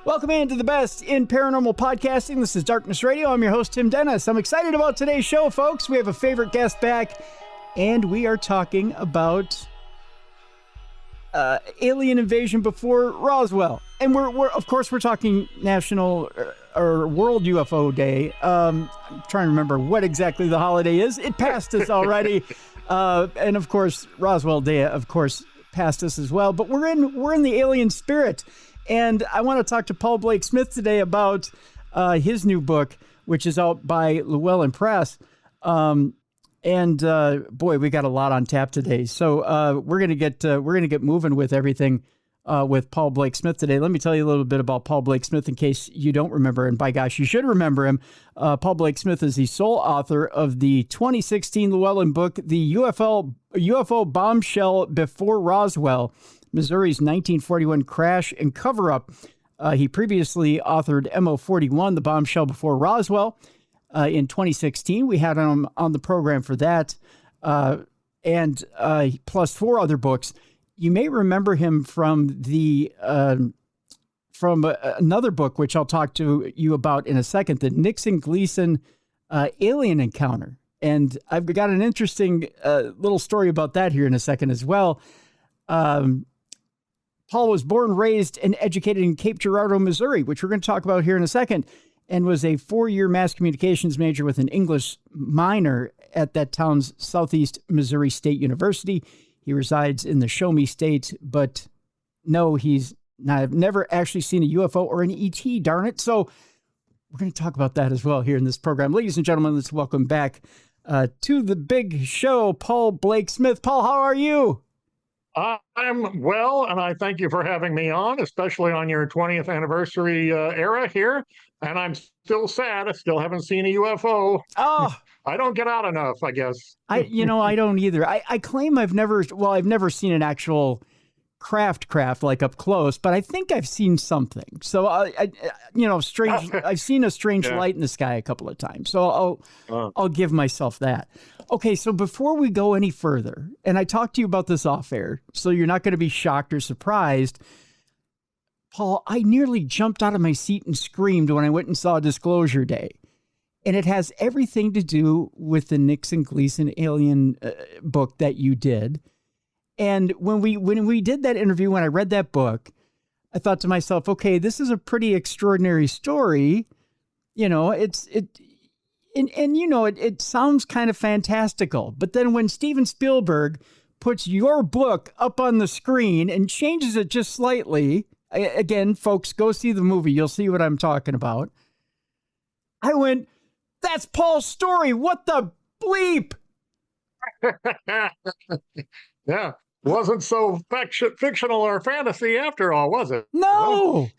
Welcome into the best in paranormal podcasting. This is Darkness Radio. I'm your host, Tim Dennis. I'm excited about today's show, folks. We have a favorite guest back, and we are talking about alien invasion before Roswell. And we're of course, we're talking National or World UFO Day. I'm trying to remember what exactly the holiday is. It passed us already. And of course, Roswell Day, of course, passed us as well. But we're in the alien spirit. And I want to talk to Paul Blake Smith today about his new book, which is out by Llewellyn Press. Boy, we got a lot on tap today. So we're gonna get moving with everything with Paul Blake Smith today. Let me tell you a little bit about Paul Blake Smith in case you don't remember, and by gosh, you should remember him. Paul Blake Smith is the sole author of the 2016 Llewellyn book, the UFO Bombshell Before Roswell, Missouri's 1941 Crash and Coverup. He previously authored MO41, The Bombshell Before Roswell, in 2016. We had him on the program for that, and plus 4 other books. You may remember him from another book, which I'll talk to you about in a second, the Nixon-Gleason alien encounter. And I've got an interesting little story about that here in a second as well. Paul was born, raised, and educated in Cape Girardeau, Missouri, which we're going to talk about here in a second, and was a 4-year mass communications major with an English minor at that town's Southeast Missouri State University. He resides in the Show Me State, but no, he's not. I've never actually seen a UFO or an ET, darn it. So we're going to talk about that as well here in this program. Ladies and gentlemen, let's welcome back to the big show, Paul Blake Smith. Paul, how are you? I'm well, and I thank you for having me on, especially on your 20th anniversary era here. And I'm still sad. I still haven't seen a UFO. Oh, I don't get out enough, I guess. I don't either. I claim I've never seen an actual craft like up close, but I think I've seen something. So strange. I've seen a strange light in the sky a couple of times. So I'll give myself that. Okay, so before we go any further, and I talked to you about this off air, so you're not going to be shocked or surprised, Paul, I nearly jumped out of my seat and screamed when I went and saw Disclosure Day. And it has everything to do with the Nixon-Gleason alien book that you did. And when we did that interview, when I read that book, I thought to myself, okay, this is a pretty extraordinary story. You know, it sounds kind of fantastical. But then when Steven Spielberg puts your book up on the screen and changes it just slightly, again, folks, go see the movie. You'll see what I'm talking about. I went, that's Paul's story. What the bleep? Yeah. Wasn't so fictional or fantasy after all, was it? No.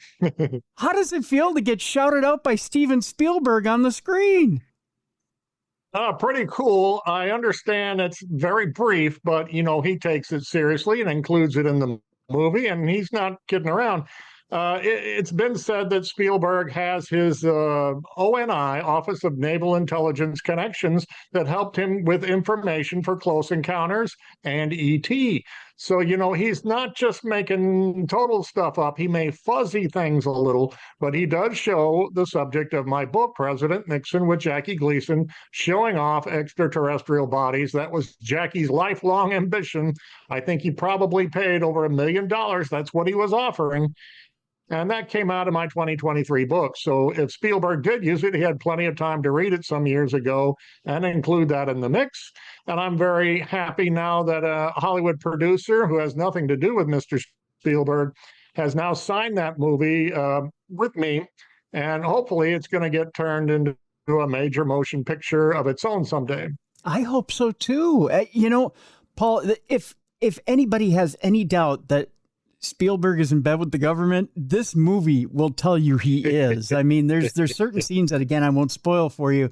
How does it feel to get shouted out by Steven Spielberg on the screen? Pretty cool. I understand it's very brief, but, he takes it seriously and includes it in the movie, and he's not kidding around. It's been said that Spielberg has his ONI, Office of Naval Intelligence connections, that helped him with information for Close Encounters and ET. So, he's not just making total stuff up. He may fuzzy things a little, but he does show the subject of my book, President Nixon with Jackie Gleason, showing off extraterrestrial bodies. That was Jackie's lifelong ambition. I think he probably paid over $1 million. That's what he was offering. And that came out of my 2023 book. So if Spielberg did use it, he had plenty of time to read it some years ago and include that in the mix. And I'm very happy now that a Hollywood producer who has nothing to do with Mr. Spielberg has now signed that movie with me. And hopefully it's going to get turned into a major motion picture of its own someday. I hope so, too. Paul, if anybody has any doubt that Spielberg is in bed with the government, this movie will tell you he is. I mean, there's certain scenes that, again, I won't spoil for you,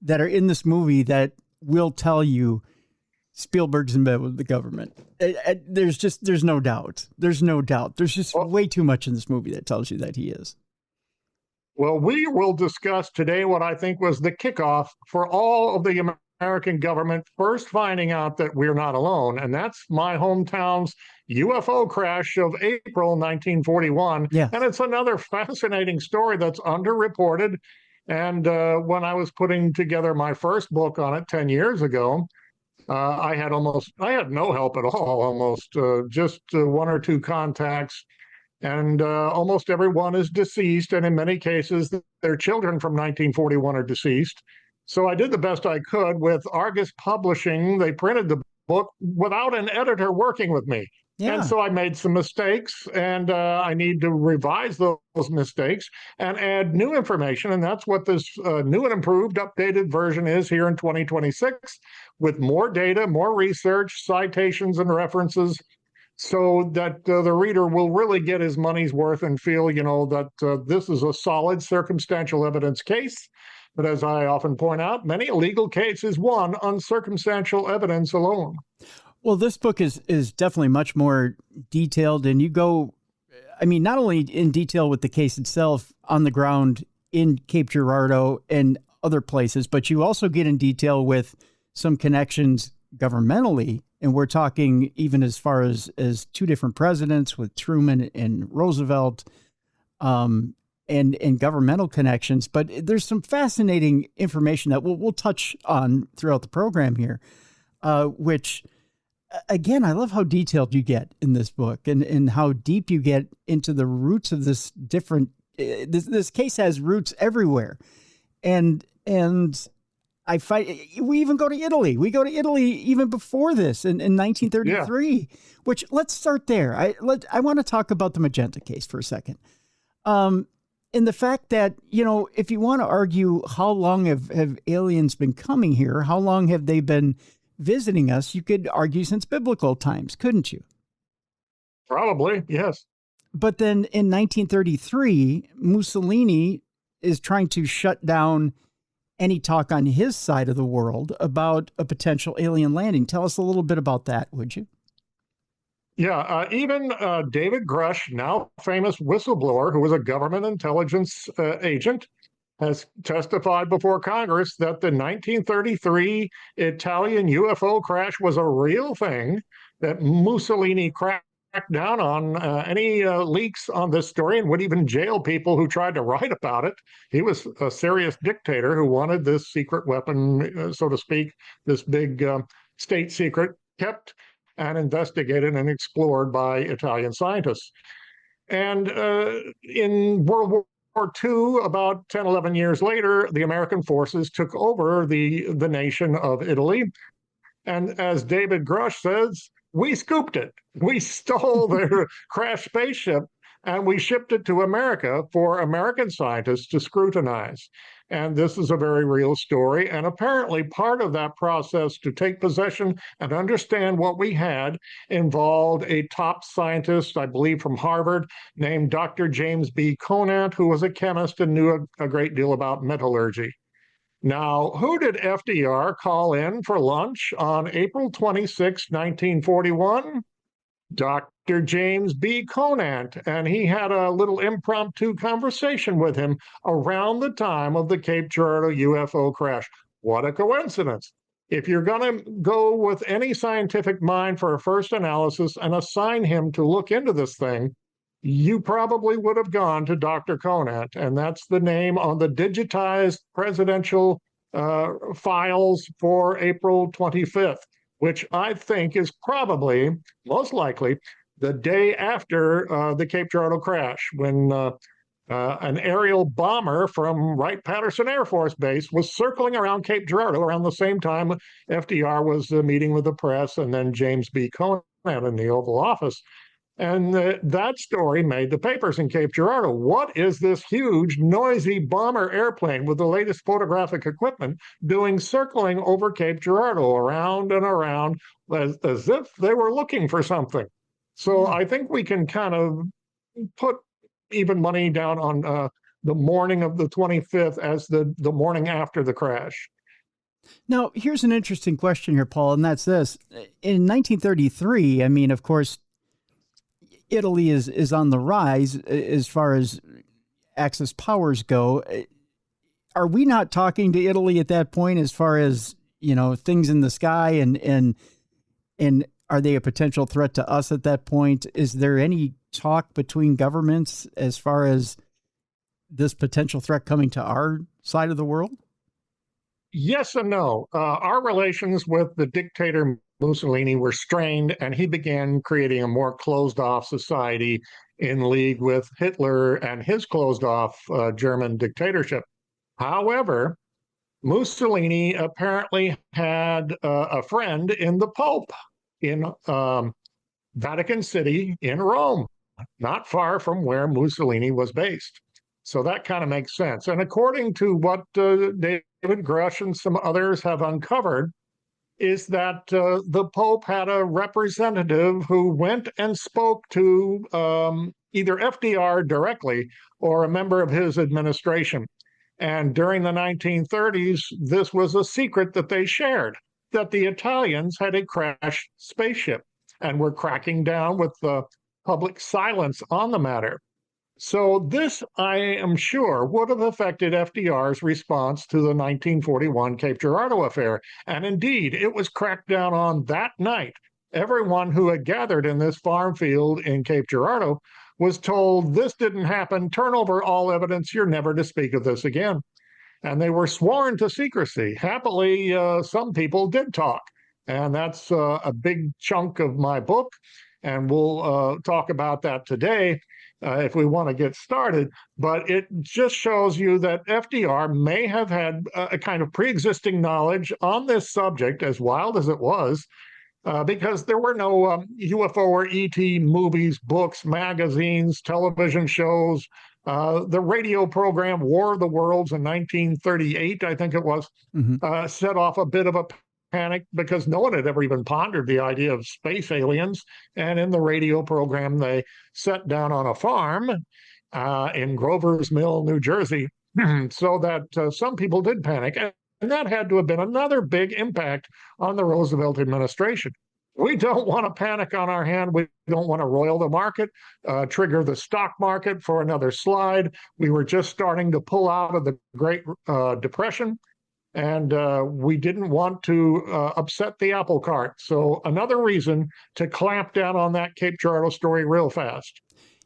that are in this movie that will tell you Spielberg's in bed with the government. There's no doubt. There's no doubt. There's just way too much in this movie that tells you that he is. Well, we will discuss today what I think was the kickoff for all of the American government first finding out that we're not alone. And that's my hometown's UFO crash of April 1941. Yes. And it's another fascinating story that's underreported. And when I was putting together my first book on it 10 years ago, I had no help at all, almost just one or two contacts. And almost everyone is deceased. And in many cases, their children from 1941 are deceased. So I did the best I could with Argus Publishing. They printed the book without an editor working with me. Yeah. And so I made some mistakes, and I need to revise those mistakes and add new information. And that's what this new and improved, updated version is here in 2026, with more data, more research, citations, and references, so that the reader will really get his money's worth and feel, that this is a solid circumstantial evidence case. But as I often point out, many a legal case is won on circumstantial evidence alone. Well, this book is definitely much more detailed, and you go, not only in detail with the case itself on the ground in Cape Girardeau and other places, but you also get in detail with some connections governmentally, and we're talking even as far as two different presidents with Truman and Roosevelt, and governmental connections. But there's some fascinating information that we'll touch on throughout the program here, which, again, I love how detailed you get in this book, and how deep you get into the roots of this different. This case has roots everywhere, and I find we even go to Italy. We go to Italy even before this in 1933. Yeah. Which, let's start there. I want to talk about the Magenta case for a second. And the fact that, if you want to argue how long have aliens been coming here, how long have they been visiting us, you could argue since biblical times, couldn't you? Probably, yes. But then in 1933, Mussolini is trying to shut down any talk on his side of the world about a potential alien landing. Tell us a little bit about that, would you? Yeah, even David Grush, now famous whistleblower, who was a government intelligence agent, has testified before Congress that the 1933 Italian UFO crash was a real thing, that Mussolini cracked down on any leaks on this story and would even jail people who tried to write about it. He was a serious dictator who wanted this secret weapon, so to speak, this big state secret, kept and investigated and explored by Italian scientists. And in World War II, about 10, 11 years later, the American forces took over the nation of Italy. And as David Grush says, we scooped it. We stole their crashed spaceship and we shipped it to America for American scientists to scrutinize. And this is a very real story. And apparently part of that process to take possession and understand what we had involved a top scientist, I believe from Harvard, named Dr. James B. Conant, who was a chemist and knew a great deal about metallurgy. Now, who did FDR call in for lunch on April 26, 1941? Dr. James B. Conant, and he had a little impromptu conversation with him around the time of the Cape Girardeau UFO crash. What a coincidence. If you're going to go with any scientific mind for a first analysis and assign him to look into this thing, you probably would have gone to Dr. Conant, and that's the name on the digitized presidential files for April 25th. Which I think is probably, most likely, the day after the Cape Girardeau crash, when an aerial bomber from Wright-Patterson Air Force Base was circling around Cape Girardeau around the same time FDR was meeting with the press, and then James B. Conant in the Oval Office. And that story made the papers in Cape Girardeau. What is this huge, noisy bomber airplane with the latest photographic equipment doing circling over Cape Girardeau around and around as if they were looking for something? So I think we can kind of put even money down on the morning of the 25th as the morning after the crash. Now, here's an interesting question here, Paul, and that's this. In 1933, of course, Italy is on the rise as far as Axis powers go. Are we not talking to Italy at that point as far as things in the sky, and are they a potential threat to us at that point? Is there any talk between governments as far as this potential threat coming to our side of the world? Yes and no. Our relations with the dictator Mussolini were strained, and he began creating a more closed-off society in league with Hitler and his closed-off German dictatorship. However, Mussolini apparently had a friend in the Pope in Vatican City in Rome, not far from where Mussolini was based. So that kind of makes sense. And according to what David Grush and some others have uncovered, is that the Pope had a representative who went and spoke to either FDR directly or a member of his administration. And during the 1930s, this was a secret that they shared, that the Italians had a crashed spaceship and were cracking down with the public silence on the matter. So this, I am sure, would have affected FDR's response to the 1941 Cape Girardeau affair. And indeed, it was cracked down on that night. Everyone who had gathered in this farm field in Cape Girardeau was told, this didn't happen, turn over all evidence, you're never to speak of this again. And they were sworn to secrecy. Happily, some people did talk. And that's a big chunk of my book. And we'll talk about that today. If we want to get started, but it just shows you that FDR may have had a kind of pre-existing knowledge on this subject, as wild as it was, because there were no UFO or ET movies, books, magazines, television shows. The radio program War of the Worlds in 1938, I think it was, set off a bit of a panic because no one had ever even pondered the idea of space aliens. And in the radio program, they set down on a farm in Grover's Mill, New Jersey, so that some people did panic. And that had to have been another big impact on the Roosevelt administration. We don't want to panic on our hand. We don't want to roil the market, trigger the stock market for another slide. We were just starting to pull out of the Great Depression. And we didn't want to upset the apple cart. So another reason to clamp down on that Cape Girardeau story real fast.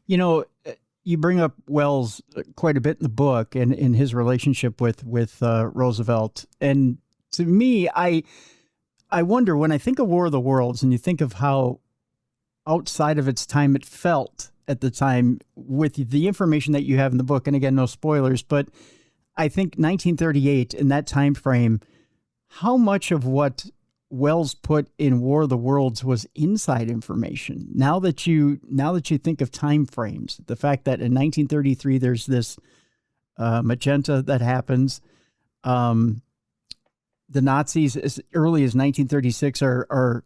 You bring up Wells quite a bit in the book and in his relationship with Roosevelt. And to me, I wonder, when I think of War of the Worlds and you think of how outside of its time it felt at the time with the information that you have in the book, and again, no spoilers, but I think 1938 in that time frame, how much of what Wells put in War of the Worlds was inside information? Now that you think of time frames, the fact that in 1933 there's this magenta that happens, the Nazis as early as 1936 are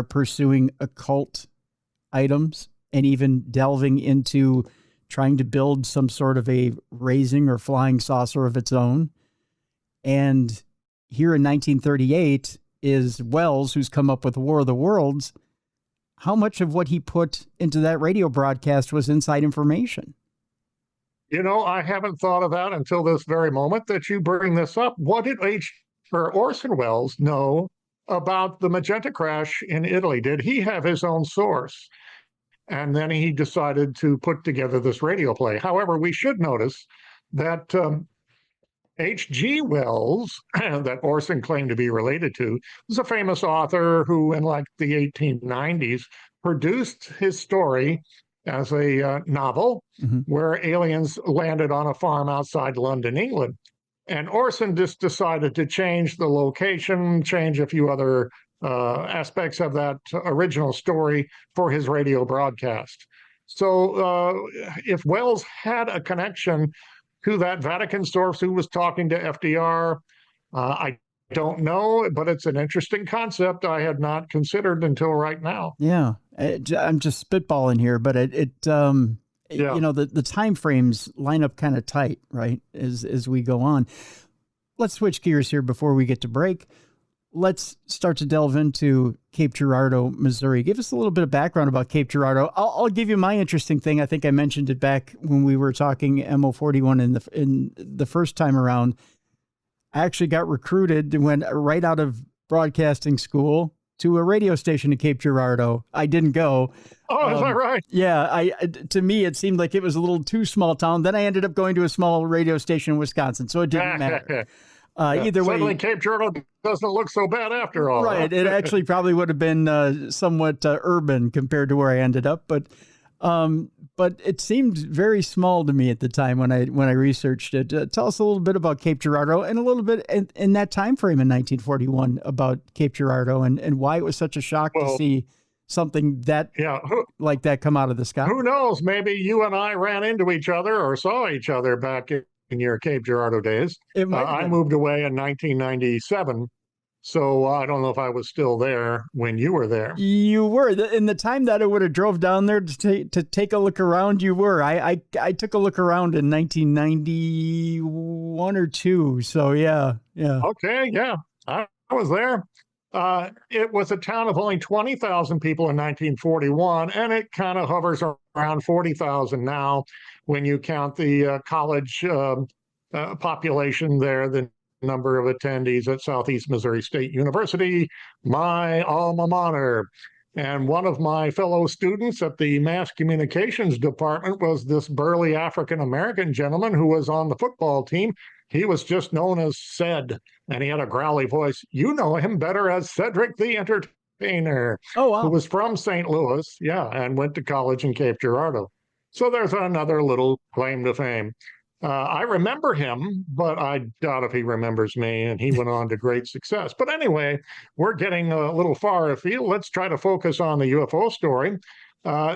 pursuing occult items and even delving into trying to build some sort of a raising or flying saucer of its own. And here in 1938 is Wells, who's come up with War of the Worlds. How much of what he put into that radio broadcast was inside information? I haven't thought of that until this very moment that you bring this up. What did Orson Welles know about the Magenta crash in Italy? Did he have his own source? And then he decided to put together this radio play. However, we should notice that H.G. Wells, that Orson claimed to be related to, was a famous author who, in like the 1890s, produced his story as a novel where aliens landed on a farm outside London, England. And Orson just decided to change the location, change a few other aspects of that original story for his radio broadcast. So if Wells had a connection to that Vatican source who was talking to FDR, I don't know, but it's an interesting concept I had not considered until right now. Yeah, I'm just spitballing here, but the time frames line up kind of tight, right, as we go on. Let's switch gears here before we get to break. Let's start to delve into Cape Girardeau, Missouri. Give us a little bit of background about Cape Girardeau. I'll give you my interesting thing. I think I mentioned it back when we were talking MO41 in the first time around. I actually got recruited and went right out of broadcasting school to a radio station in Cape Girardeau. I didn't go. Oh, is that right? Yeah, to me, it seemed like it was a little too small town. Then I ended up going to a small radio station in Wisconsin, so it didn't matter. Either way, suddenly Cape Girardeau doesn't look so bad after all. Right. It actually probably would have been somewhat urban compared to where I ended up, but it seemed very small to me at the time when I researched it. Tell us a little bit about Cape Girardeau and a little bit in that time frame in 1941 about Cape Girardeau and why it was such a shock to see something that like that come out of the sky. Who knows? Maybe you and I ran into each other or saw each other back in your Cape Girardeau days. I moved away in 1997. So I don't know if I was still there when you were there. You were. In the time that I would have drove down there to take a look around, you were. I took a look around in 1991 or 2. So yeah. Okay, yeah. I was there. It was a town of only 20,000 people in 1941, and it kind of hovers around 40,000 now when you count the college population there, the number of attendees at Southeast Missouri State University, my alma mater. And one of my fellow students at the mass communications department was this burly African-American gentleman who was on the football team. He was just known as Ced, and he had a growly voice. You know him better as Cedric the Entertainer, who was from St. Louis, and went to college in Cape Girardeau. So there's another little claim to fame. I remember him, but I doubt if he remembers me, and he went on to great success. But anyway, we're getting a little far afield. Let's try to focus on the UFO story.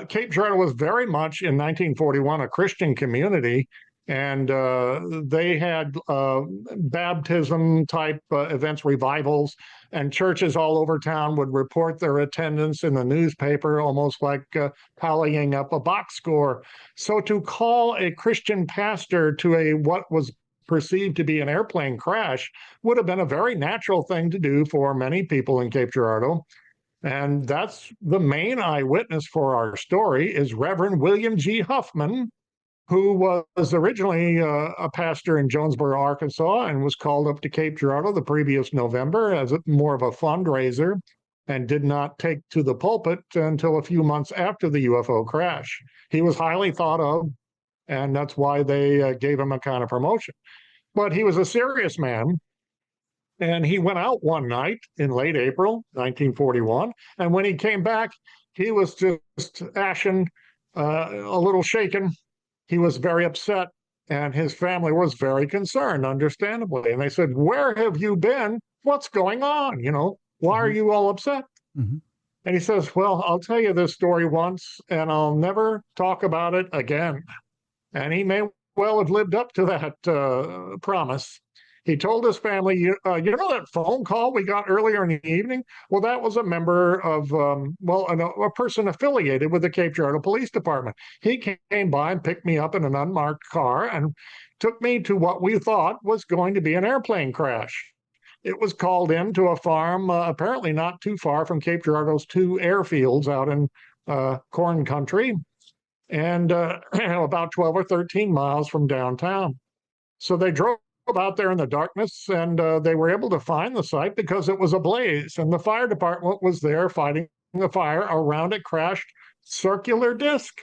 Cape Girardeau was very much, in 1941, a Christian community, and they had baptism-type events, revivals, and churches all over town would report their attendance in the newspaper, almost like tallying up a box score. So to call a Christian pastor to what was perceived to be an airplane crash would have been a very natural thing to do for many people in Cape Girardeau. And that's the main eyewitness for our story is Reverend William G. Huffman, who was originally a pastor in Jonesboro, Arkansas, and was called up to Cape Girardeau the previous November as more of a fundraiser and did not take to the pulpit until a few months after the UFO crash. He was highly thought of, and that's why they gave him a kind of promotion. But he was a serious man, and he went out one night in late April 1941, and when he came back, he was just ashen, a little shaken. He was very upset, and his family was very concerned, understandably. And they said, "Where have you been? What's going on? Why are you all upset?" Mm-hmm. And he says, "Well, I'll tell you this story once, and I'll never talk about it again." And he may well have lived up to that promise. He told his family, you know that phone call we got earlier in the evening? Well, that was a member of, a person affiliated with the Cape Girardeau Police Department. He came by and picked me up in an unmarked car and took me to what we thought was going to be an airplane crash. It was called in to a farm apparently not too far from Cape Girardeau's 2 airfields out in corn country and about 12 or 13 miles from downtown. So they drove out there in the darkness, and they were able to find the site because it was ablaze, and the fire department was there fighting the fire around a crashed circular disc.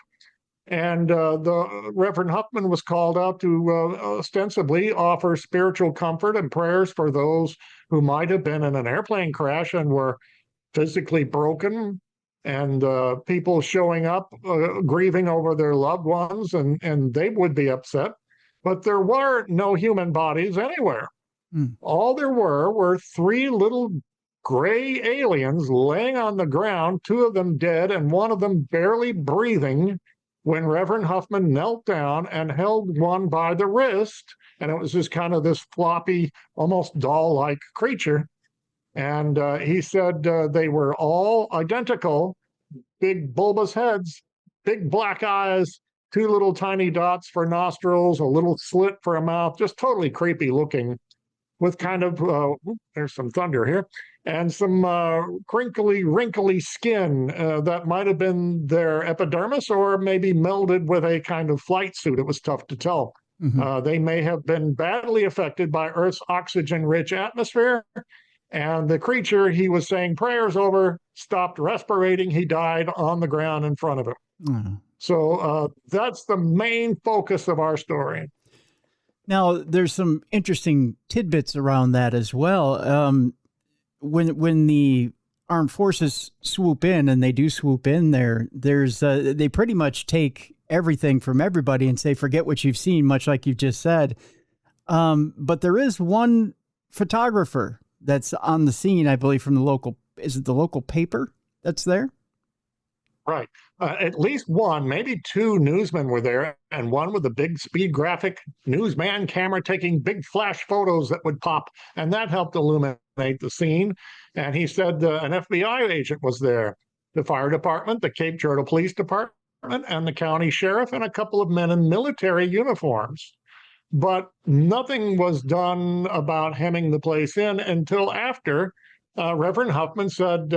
And the Reverend Huffman was called out to ostensibly offer spiritual comfort and prayers for those who might have been in an airplane crash and were physically broken, and people showing up grieving over their loved ones, and they would be upset. But there were no human bodies anywhere. All there were 3 little gray aliens laying on the ground, 2 of them dead and one of them barely breathing, when Reverend Huffman knelt down and held one by the wrist. And it was just kind of this floppy, almost doll-like creature. And he said they were all identical, big bulbous heads, big black eyes, 2 little tiny dots for nostrils, a little slit for a mouth, just totally creepy looking, with kind of, there's some thunder here, and some crinkly, wrinkly skin that might have been their epidermis or maybe melded with a kind of flight suit. It was tough to tell. Hmm. They may have been badly affected by Earth's oxygen-rich atmosphere, and the creature he was saying prayers over stopped respirating. He died on the ground in front of him. So that's the main focus of our story. Now, there's some interesting tidbits around that as well. When the armed forces swoop in, and they do swoop in there, they pretty much take everything from everybody and say, forget what you've seen, much like you've just said. But there is one photographer that's on the scene, I believe, from is it the local paper that's there? Right. At least one, maybe two newsmen were there, and one with a big speed graphic newsman camera taking big flash photos that would pop, and that helped illuminate the scene. And he said an FBI agent was there, the fire department, the Cape Girardeau Police Department, and the county sheriff, and a couple of men in military uniforms. But nothing was done about hemming the place in until after Reverend Huffman said,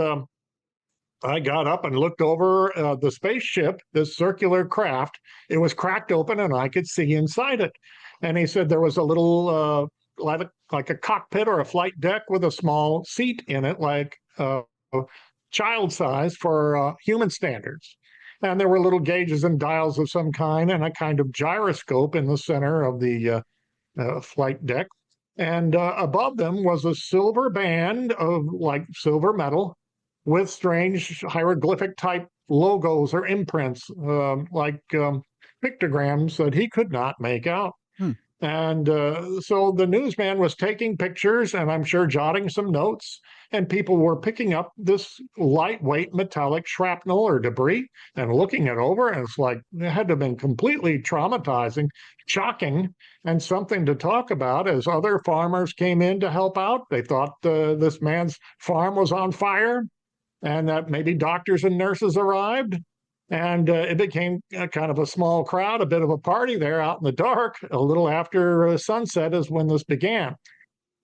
I got up and looked over the spaceship, this circular craft. It was cracked open and I could see inside it. And he said there was a little, like a cockpit or a flight deck with a small seat in it, like child size for human standards. And there were little gauges and dials of some kind and a kind of gyroscope in the center of the flight deck. And above them was a silver band of like silver metal with strange hieroglyphic type logos or imprints, pictograms that he could not make out. And so the newsman was taking pictures and I'm sure jotting some notes, and people were picking up this lightweight metallic shrapnel or debris and looking it over. And it's like it had to have been completely traumatizing, shocking, and something to talk about as other farmers came in to help out. They thought this man's farm was on fire and that maybe doctors and nurses arrived. And it became kind of a small crowd, a bit of a party there out in the dark. A little after sunset is when this began.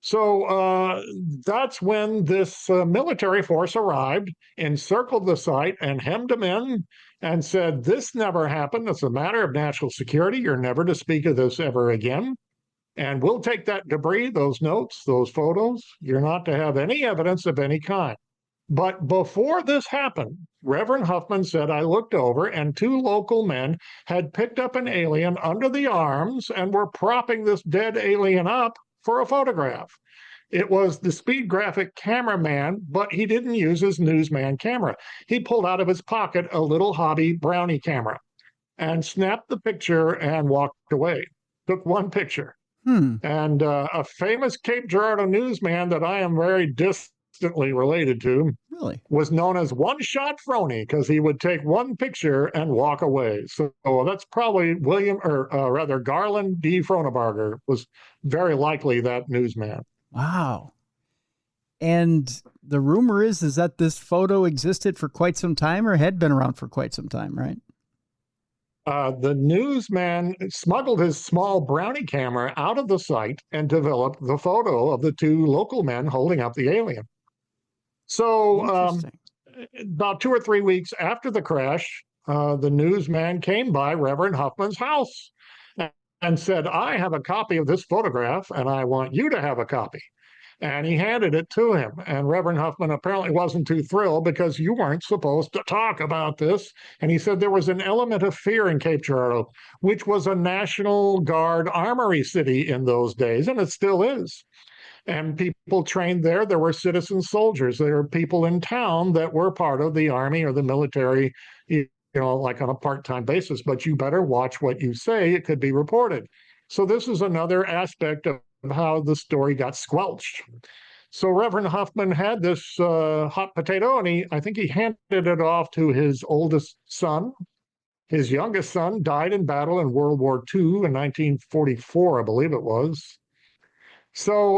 So that's when this military force arrived, encircled the site, and hemmed them in and said, this never happened. It's a matter of national security. You're never to speak of this ever again. And we'll take that debris, those notes, those photos. You're not to have any evidence of any kind. But before this happened, Reverend Huffman said, I looked over and two local men had picked up an alien under the arms and were propping this dead alien up for a photograph. It was the speed graphic cameraman, but he didn't use his newsman camera. He pulled out of his pocket a little hobby brownie camera and snapped the picture and walked away. Took one picture. And a famous Cape Girardeau newsman that I am very distantly related to was known as One Shot Frony because he would take one picture and walk away. So that's probably Garland D. Fronebarger was very likely that newsman. Wow. And the rumor is that this photo existed for quite some time or had been around for quite some time, right? The newsman smuggled his small brownie camera out of the site and developed the photo of the two local men holding up the alien. So about 2 or 3 weeks after the crash, the newsman came by Reverend Huffman's house and said, I have a copy of this photograph and I want you to have a copy. And he handed it to him. And Reverend Huffman apparently wasn't too thrilled because you weren't supposed to talk about this. And he said there was an element of fear in Cape Girardeau, which was a National Guard armory city in those days, and it still is. And people trained there. There were citizen soldiers. There were people in town that were part of the army or the military, like on a part-time basis. But you better watch what you say. It could be reported. So this is another aspect of how the story got squelched. So Reverend Huffman had this hot potato, and I think he handed it off to his oldest son. His youngest son died in battle in World War II in 1944, I believe it was. So,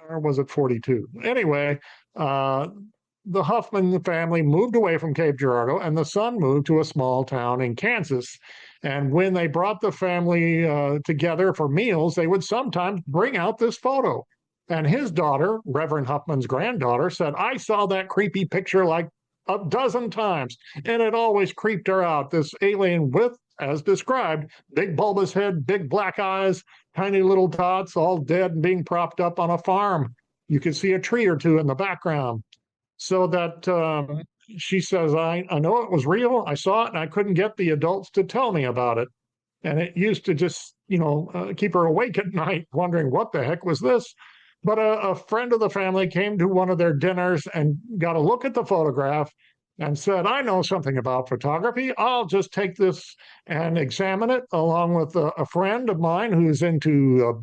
or was it 42? Anyway, the Huffman family moved away from Cape Girardeau, and the son moved to a small town in Kansas. And when they brought the family together for meals, they would sometimes bring out this photo. And his daughter, Reverend Huffman's granddaughter, said, I saw that creepy picture like a dozen times, and it always creeped her out. This alien with as described, big bulbous head, big black eyes, tiny little dots, all dead and being propped up on a farm. You could see a tree or two in the background. So that she says, I know it was real. I saw it and I couldn't get the adults to tell me about it. And it used to just, keep her awake at night wondering what the heck was this. But a friend of the family came to one of their dinners and got a look at the photograph and said, I know something about photography. I'll just take this and examine it along with a friend of mine who's into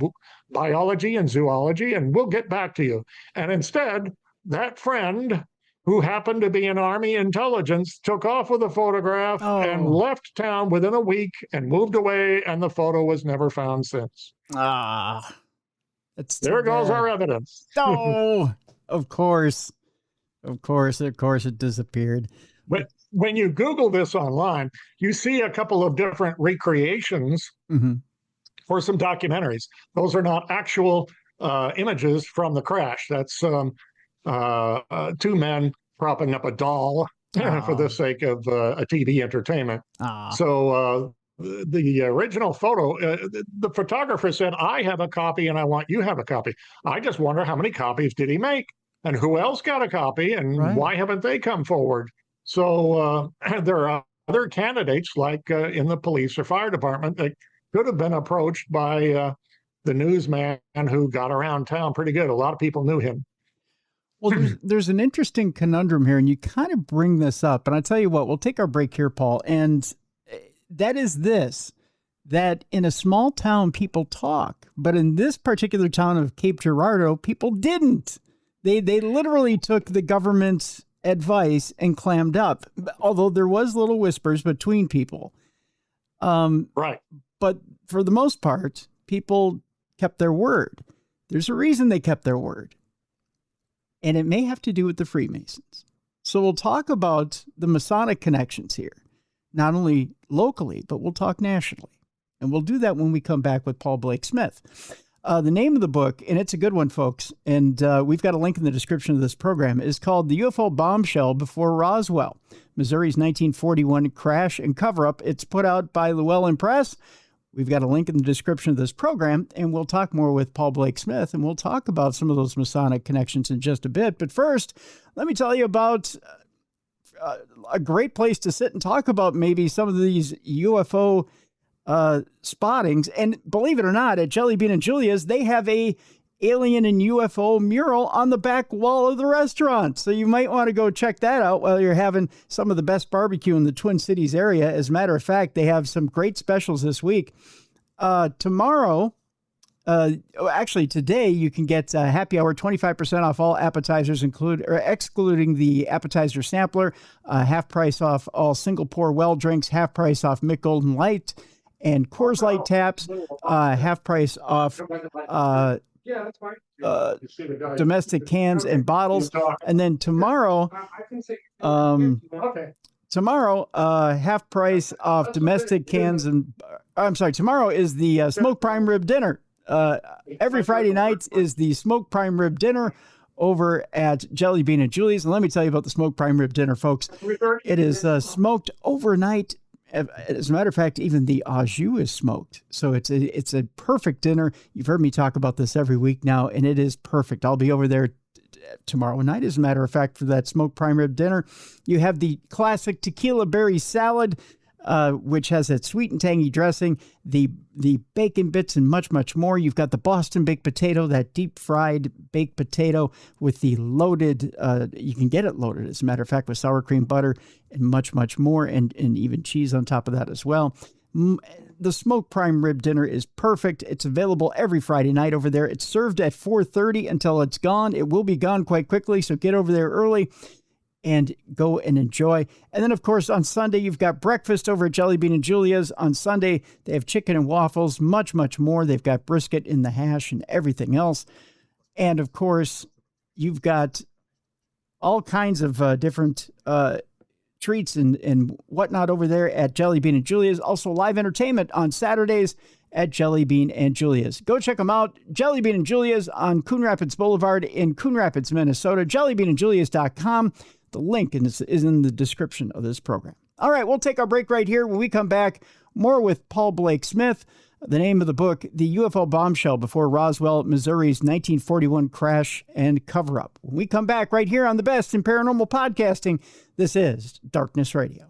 biology and zoology, and we'll get back to you. And instead, that friend, who happened to be in Army intelligence, took off with a photograph and left town within a week and moved away, and the photo was never found since. There goes our evidence. Oh, of course. Of course, it disappeared. But when you Google this online, you see a couple of different recreations for some documentaries. Those are not actual images from the crash. That's two men propping up a doll for the sake of a TV entertainment. So the original photo, the photographer said, I have a copy and I want you to have a copy. I just wonder how many copies did he make? And who else got a copy, and why haven't they come forward? So there are other candidates, like in the police or fire department, that could have been approached by the newsman who got around town pretty good. A lot of people knew him. Well, there's an interesting conundrum here, and you kind of bring this up. And I tell you what, we'll take our break here, Paul. And that is this, that in a small town, people talk. But in this particular town of Cape Girardeau, people didn't. They literally took the government's advice and clammed up, although there was little whispers between people. Right. But for the most part, people kept their word. There's a reason they kept their word. And it may have to do with the Freemasons. So we'll talk about the Masonic connections here, not only locally, but we'll talk nationally. And we'll do that when we come back with Paul Blake Smith. The name of the book, and it's a good one, folks, and we've got a link in the description of this program, is called The UFO Bombshell Before Roswell, Missouri's 1941 Crash and Coverup. It's put out by Llewellyn Press. We've got a link in the description of this program, and we'll talk more with Paul Blake Smith, and we'll talk about some of those Masonic connections in just a bit. But first, let me tell you about a great place to sit and talk about maybe some of these UFO spottings. And believe it or not, at Jelly Bean and Julia's, they have a alien and UFO mural on the back wall of the restaurant. So you might want to go check that out while you're having some of the best barbecue in the Twin Cities area. As a matter of fact, they have some great specials this week. Tomorrow, actually today, you can get happy hour 25% off all appetizers, excluding the appetizer sampler, half price off all single pour well drinks, half price off Mick Golden Light and Coors Light taps, half price off domestic cans and bottles. And then tomorrow, half price off domestic cans and, tomorrow is the smoked prime rib dinner. Every Friday night is the smoked prime rib dinner over at Jelly Bean and Julie's. And let me tell you about the smoked prime rib dinner, folks. It is smoked overnight. As a matter of fact, even the au jus is smoked. So it's a perfect dinner. You've heard me talk about this every week now, and it is perfect. I'll be over there tomorrow night, as a matter of fact, for that smoked prime rib dinner. You have the classic tequila berry salad, which has that sweet and tangy dressing, the bacon bits, and much, much more. You've got the Boston baked potato, that deep fried baked potato with the loaded, you can get it loaded, as a matter of fact, with sour cream, butter, and much, much more, and even cheese on top of that as well. The smoked prime rib dinner is perfect. It's available every Friday night over there. It's served at 4:30 until it's gone. It will be gone quite quickly, so get over there early and go and enjoy. And then, of course, on Sunday, you've got breakfast over at Jelly Bean and Julia's. On Sunday, they have chicken and waffles, much, much more. They've got brisket in the hash and everything else. And, of course, you've got all kinds of different treats and whatnot over there at Jelly Bean and Julia's. Also, live entertainment on Saturdays at Jelly Bean and Julia's. Go check them out. Jelly Bean and Julia's on Coon Rapids Boulevard in Coon Rapids, Minnesota. JellyBeanandJulia's.com. The link is in the description of this program. All right, we'll take our break right here. When we come back, More with Paul Blake Smith. The name of the book, The UFO Bombshell Before Roswell, Missouri's 1941 Crash and Coverup. When we come back right here on the best in paranormal podcasting, this is Darkness Radio.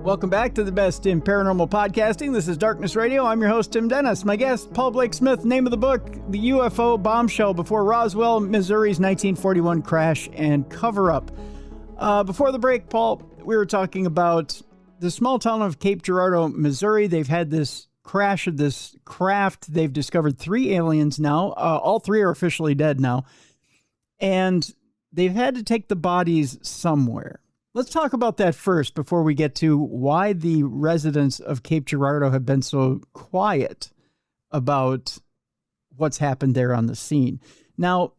Welcome back to the best in paranormal podcasting. This is Darkness Radio. I'm your host, Tim Dennis. My guest, Paul Blake Smith. Name of the book, The UFO Bombshell Before Roswell, Missouri's 1941 Crash and Coverup. Before the break, Paul, we were talking about the small town of Cape Girardeau, Missouri. They've had this crash of this craft. They've discovered 3 aliens now. All 3 are officially dead now. And they've had to take the bodies somewhere. Let's talk about that first before we get to why the residents of Cape Girardeau have been so quiet about what's happened there on the scene. Now,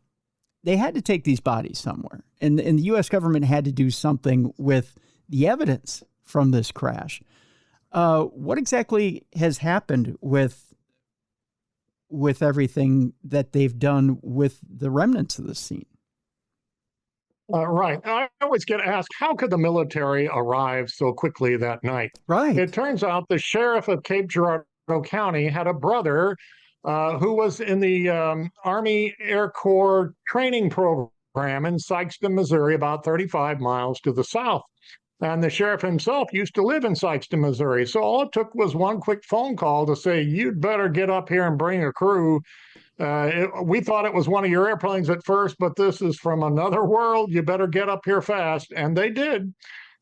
they had to take these bodies somewhere, and the U.S. government had to do something with the evidence from this crash. What exactly has happened with everything that they've done with the remnants of the scene? Right. I always get asked, how could the military arrive so quickly that night? Right. It turns out the sheriff of Cape Girardeau County had a brother who was in the Army Air Corps training program in Sikeston, Missouri, about 35 miles to the south. And the sheriff himself used to live in Sikeston, Missouri. So all it took was one quick phone call to say, you'd better get up here and bring a crew. We thought it was one of your airplanes at first, but this is from another world. You better get up here fast. And they did.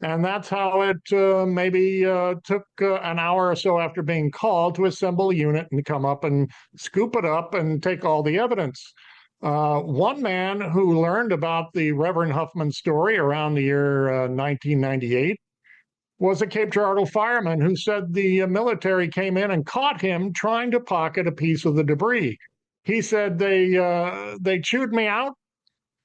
And that's how it took an hour or so after being called to assemble a unit and come up and scoop it up and take all the evidence. One man who learned about the Reverend Huffman story around the year 1998 was a Cape Girardeau fireman who said the military came in and caught him trying to pocket a piece of the debris. He said they chewed me out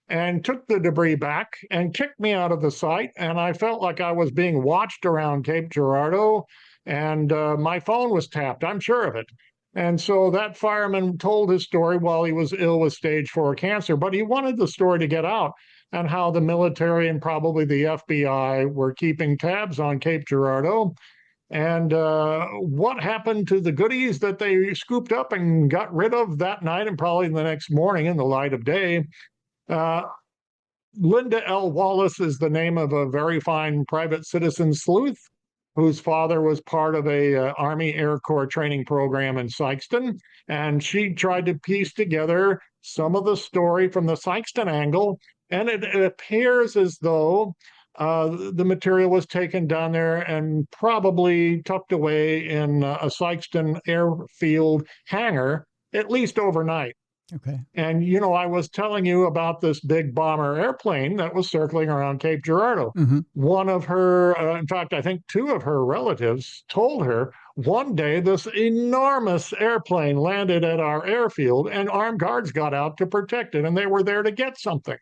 and took the debris back and kicked me out of the site, and I felt like I was being watched around Cape Girardeau, and my phone was tapped. I'm sure of it. And so that fireman told his story while he was ill with stage 4 cancer, but he wanted the story to get out, and how the military and probably the FBI were keeping tabs on Cape Girardeau. And what happened to the goodies that they scooped up and got rid of that night and probably the next morning in the light of day? Linda L. Wallace is the name of a very fine private citizen sleuth whose father was part of a Army Air Corps training program in Sikeston. And she tried to piece together some of the story from the Sikeston angle. And it appears as though the material was taken down there and probably tucked away in a Sikeston airfield hangar, at least overnight. Okay. And, I was telling you about this big bomber airplane that was circling around Cape Girardeau. Mm-hmm. One of her, in fact, I think 2 of her relatives told her one day this enormous airplane landed at our airfield and armed guards got out to protect it, and they were there to get something.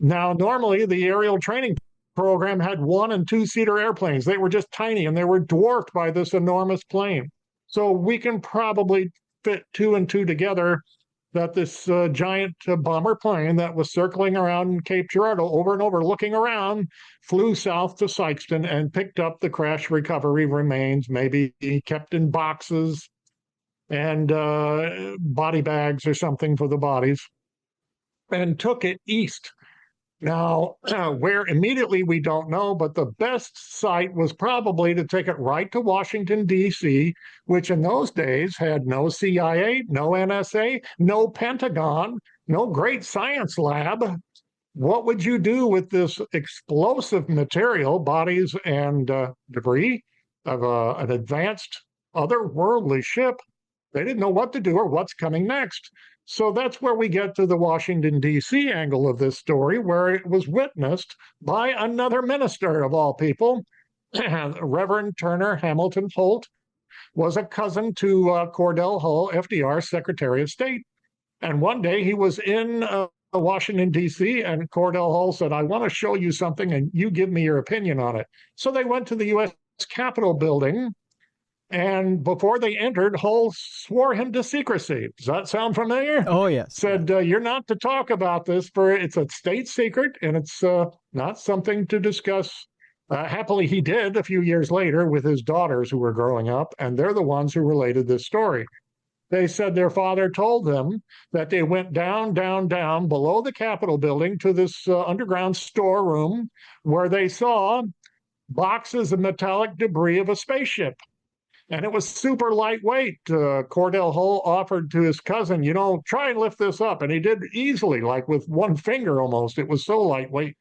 Now, normally the aerial training program had 1- and 2-seater airplanes. They were just tiny and they were dwarfed by this enormous plane. So we can probably fit 2 and 2 together that this giant bomber plane that was circling around Cape Girardeau over and over, looking around, flew south to Sikeston and picked up the crash recovery remains, maybe kept in boxes and body bags or something for the bodies, and took it east. Now, where immediately we don't know, but the best site was probably to take it right to Washington, D.C., which in those days had no CIA, no NSA, no Pentagon, no great science lab. What would you do with this explosive material, bodies and debris of an advanced otherworldly ship? They didn't know what to do or what's coming next. So that's where we get to the Washington, D.C. angle of this story, where it was witnessed by another minister of all people. Reverend Turner Hamilton Holt was a cousin to Cordell Hull, FDR's Secretary of State. And one day he was in Washington, D.C., and Cordell Hull said, I want to show you something and you give me your opinion on it. So they went to the U.S. Capitol building, and before they entered, Hull swore him to secrecy. Does that sound familiar? Oh, yes. Said, you're not to talk about this, for it's a state secret and it's not something to discuss. Happily, he did a few years later with his daughters who were growing up, and they're the ones who related this story. They said their father told them that they went down, down, down below the Capitol building to this underground storeroom where they saw boxes of metallic debris of a spaceship. And it was super lightweight. Cordell Hull offered to his cousin, try and lift this up. And he did easily, like with one finger almost. It was so lightweight.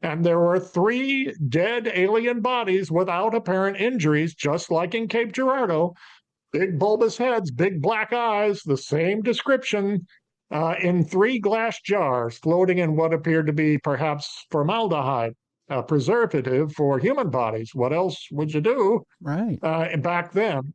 And there were 3 dead alien bodies without apparent injuries, just like in Cape Girardeau. Big bulbous heads, big black eyes, the same description, in 3 glass jars floating in what appeared to be perhaps formaldehyde, a preservative for human bodies. What else would you do Right. Back then?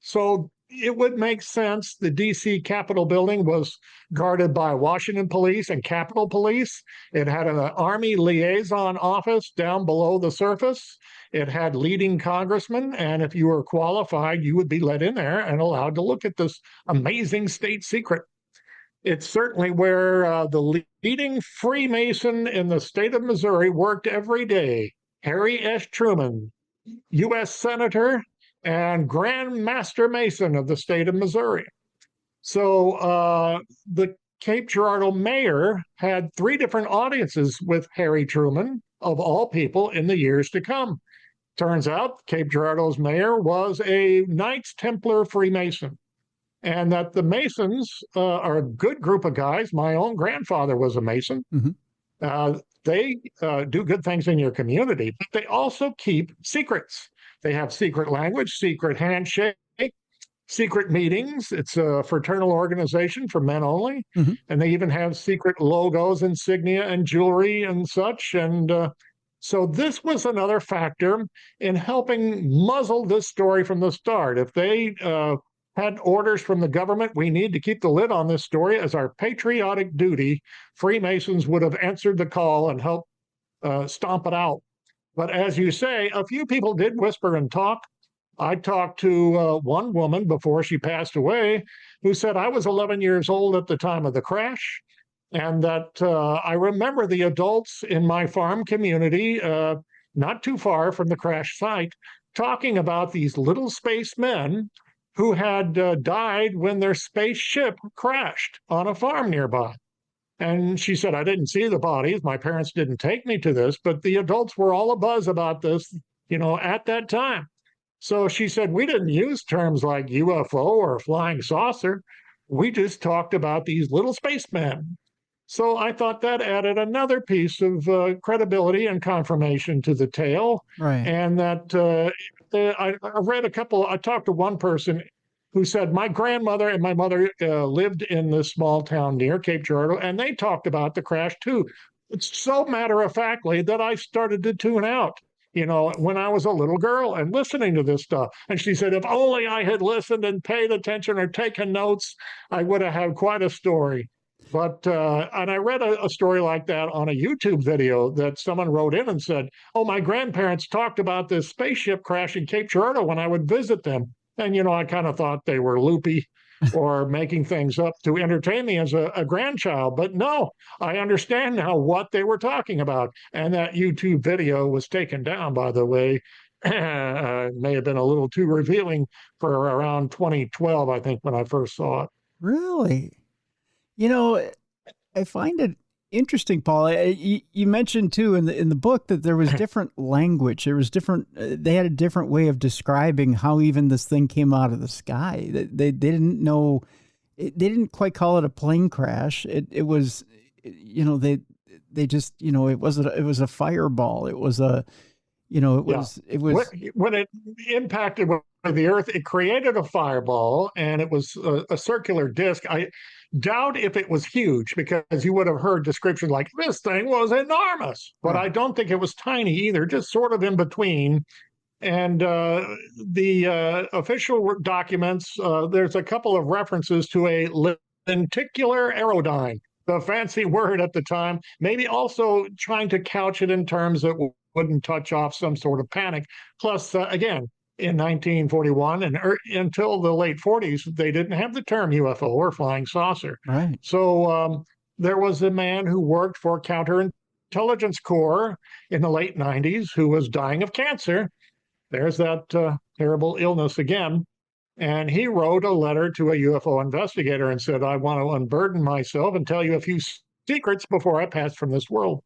So it would make sense. The D.C. Capitol building was guarded by Washington police and Capitol police. It had an Army liaison office down below the surface. It had leading congressmen, and if you were qualified, you would be let in there and allowed to look at this amazing state secret. It's certainly where the leading Freemason in the state of Missouri worked every day. Harry S. Truman, U.S. Senator and Grand Master Mason of the state of Missouri. So the Cape Girardeau mayor had 3 different audiences with Harry Truman, of all people, in the years to come. Turns out Cape Girardeau's mayor was a Knights Templar Freemason, and that the Masons are a good group of guys. My own grandfather was a Mason. Mm-hmm. They do good things in your community, but they also keep secrets. They have secret language, secret handshake, secret meetings. It's a fraternal organization for men only. Mm-hmm. And they even have secret logos, insignia, and jewelry and such. And so this was another factor in helping muzzle this story from the start. If they had orders from the government, we need to keep the lid on this story as our patriotic duty, Freemasons would have answered the call and helped stomp it out. But as you say, a few people did whisper and talk. I talked to one woman before she passed away who said, I was 11 years old at the time of the crash, and that I remember the adults in my farm community, not too far from the crash site, talking about these little spacemen who had died when their spaceship crashed on a farm nearby. And she said, I didn't see the bodies. My parents didn't take me to this, but the adults were all abuzz about this, at that time. So she said, we didn't use terms like UFO or flying saucer. We just talked about these little spacemen. So I thought that added another piece of credibility and confirmation to the tale. Right. And that I read I talked to one person who said, my grandmother and my mother lived in this small town near Cape Girardeau, and they talked about the crash too. It's so matter-of-factly that I started to tune out, when I was a little girl and listening to this stuff. And she said, if only I had listened and paid attention or taken notes, I would have had quite a story. But, and I read a story like that on a YouTube video that someone wrote in and said, oh, my grandparents talked about this spaceship crash in Cape Girardeau when I would visit them. And, I kind of thought they were loopy or making things up to entertain me as a grandchild. But no, I understand now what they were talking about. And that YouTube video was taken down, by the way. May have been a little too revealing for around 2012, I think, when I first saw it. Really? I find it interesting, Paul. You mentioned too in the book that there was different language. There was different. They had a different way of describing how even this thing came out of the sky. They didn't know. They didn't quite call it a plane crash. It was, they just it was a fireball. It was a, it was when it impacted the Earth, it created a fireball, and it was a circular disc. I doubt if it was huge, because you would have heard descriptions like this thing was enormous, but I don't think it was tiny either, just sort of in between. And the official documents, there's a couple of references to a lenticular aerodyne. the fancy word at the time, maybe also trying to couch it in terms that wouldn't touch off some sort of panic. Plus, again, in 1941 and until the late 40s, they didn't have the term UFO or flying saucer. Right. So there was a man who worked for counterintelligence corps in the late 90s who was dying of cancer. There's that terrible illness again. And he wrote a letter to a UFO investigator and said, I want to unburden myself and tell you a few secrets before I pass from this world.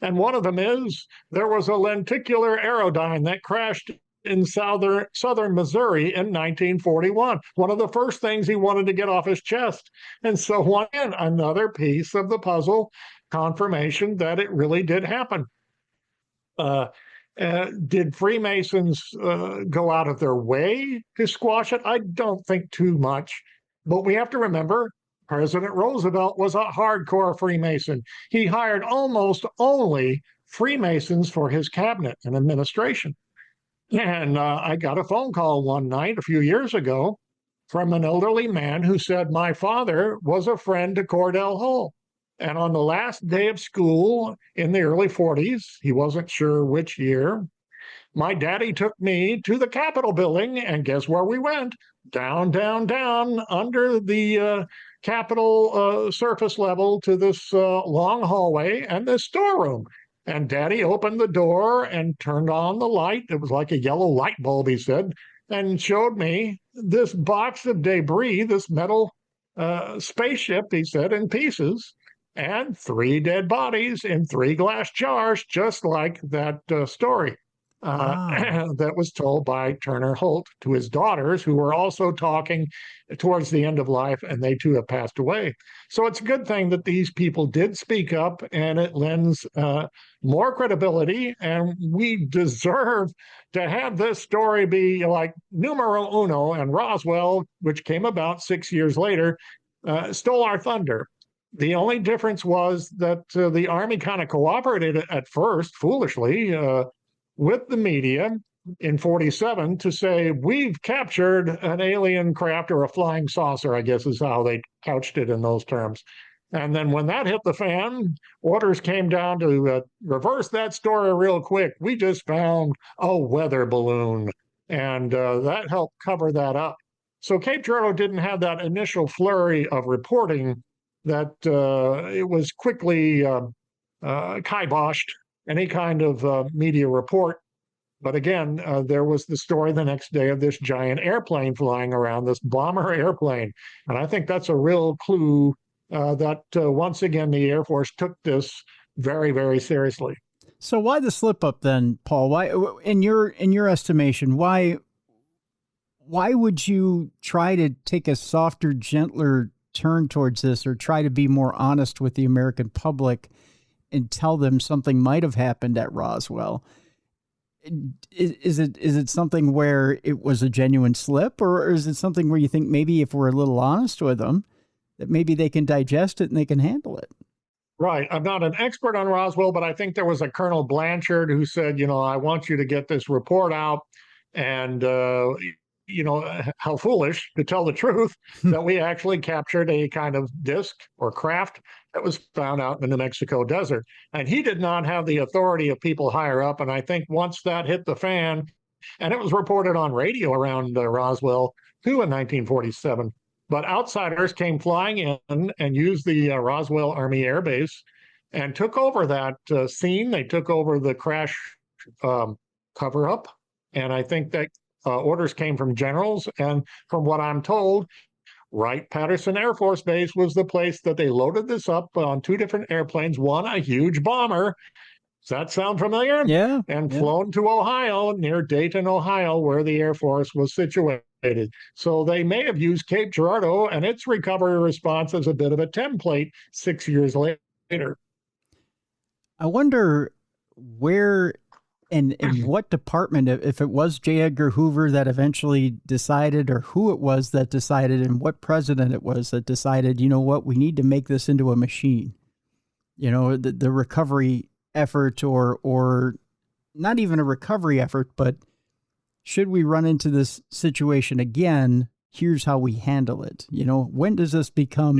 And one of them is there was a lenticular aerodyne that crashed in southern Missouri in 1941. One of the first things he wanted to get off his chest. And so, again, another piece of the puzzle, confirmation that it really did happen. Did Freemasons go out of their way to squash it? I don't think too much. But we have to remember President Roosevelt was a hardcore Freemason. He hired almost only Freemasons for his cabinet and administration. And I got a phone call one night a few years ago from an elderly man who said, my father was a friend to Cordell Hull. And on the last day of school in the early 40s, he wasn't sure which year, my daddy took me to the Capitol building, and guess where we went? Down, down, down under the Capitol surface level to this long hallway and this storeroom. And Daddy opened the door and turned on the light. It was like a yellow light bulb, he said, and showed me this box of debris, this metal spaceship, he said, in pieces, and 3 dead bodies in 3 glass jars, just like that story that was told by Turner Holt to his daughters, who were also talking towards the end of life, and they too have passed away. So it's a good thing that these people did speak up, and it lends more credibility, and we deserve to have this story be like numero uno, and Roswell, which came about 6 years later, stole our thunder. The only difference was that the Army kind of cooperated at first, foolishly, with the media in 47 to say, we've captured an alien craft or a flying saucer, I guess is how they couched it in those terms. And then when that hit the fan, orders came down to reverse that story real quick. We just found a weather balloon, and that helped cover that up. So Cape Girardeau didn't have that initial flurry of reporting that it was quickly kiboshed any kind of media report. But again, there was the story the next day of this giant airplane flying around, this bomber airplane. And I think that's a real clue that once again, the Air Force took this very, very seriously. So why the slip up then, Paul? Why, in your estimation, why would you try to take a softer, gentler turn towards this, or try to be more honest with the American public and tell them something might have happened at Roswell? Is it something where it was a genuine slip, or is it something where you think maybe if we're a little honest with them, that maybe they can digest it and they can handle it? Right. I'm not an expert on Roswell, but I think there was a Colonel Blanchard who said, I want you to get this report out, and how foolish, to tell the truth, that we actually captured a kind of disc or craft that was found out in the New Mexico desert. And he did not have the authority of people higher up. And I think once that hit the fan, and it was reported on radio around Roswell too in 1947, but outsiders came flying in and used the Roswell Army Air Base and took over that scene. They took over the crash cover-up. And I think that orders came from generals, and from what I'm told, Wright-Patterson Air Force Base was the place that they loaded this up on 2 different airplanes, one a huge bomber. Does that sound familiar? Yeah. And flown to Ohio, near Dayton, Ohio, where the Air Force was situated. So they may have used Cape Girardeau and its recovery response as a bit of a template 6 years later. I wonder where and in what department, if it was J. Edgar Hoover that eventually decided, or who it was that decided, and what president it was that decided, you know what, we need to make this into a machine. The recovery effort, or not even a recovery effort, but should we run into this situation again, here's how we handle it. When does this become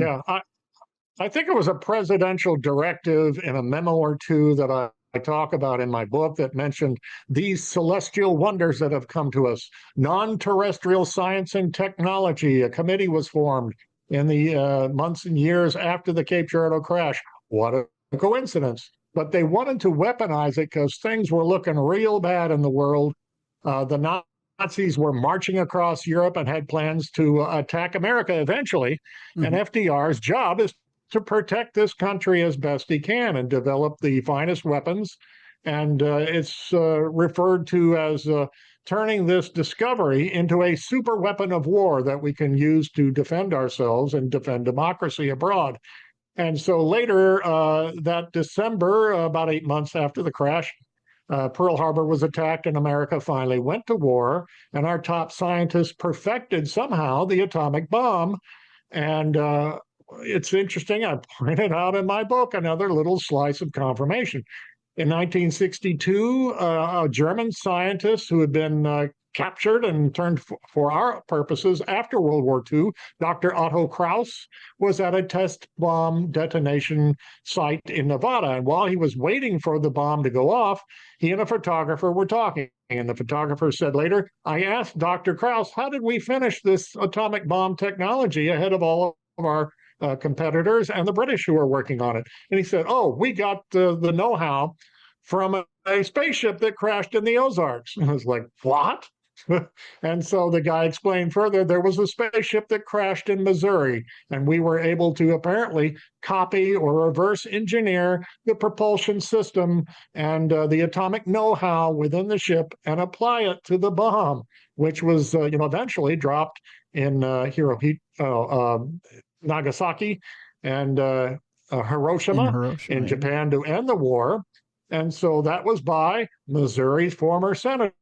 I think it was a presidential directive in a memo or two that I talk about in my book that mentioned these celestial wonders that have come to us. Non-terrestrial science and technology. A committee was formed in the months and years after the Cape Girardeau crash. What a coincidence. But they wanted to weaponize it because things were looking real bad in the world. The Nazis were marching across Europe and had plans to attack America eventually. Mm-hmm. And FDR's job is to protect this country as best he can and develop the finest weapons. And it's referred to as turning this discovery into a super weapon of war that we can use to defend ourselves and defend democracy abroad. And so later that December, about 8 months after the crash, Pearl Harbor was attacked and America finally went to war. And our top scientists perfected somehow the atomic bomb. And it's interesting. I pointed out in my book another little slice of confirmation. In 1962, a German scientist who had been captured and turned for our purposes after World War II, Dr. Otto Kraus, was at a test bomb detonation site in Nevada. And while he was waiting for the bomb to go off, he and a photographer were talking. And the photographer said later, I asked Dr. Kraus, how did we finish this atomic bomb technology ahead of all of our competitors and the British who are working on it? And he said, oh, we got the know-how from a spaceship that crashed in the Ozarks. And I was like, what? And so the guy explained further, there was a spaceship that crashed in Missouri, and we were able to apparently copy or reverse engineer the propulsion system and the atomic know-how within the ship and apply it to the bomb, which was eventually dropped in Nagasaki and Hiroshima in Japan to end the war. And so that was by Missouri's former senator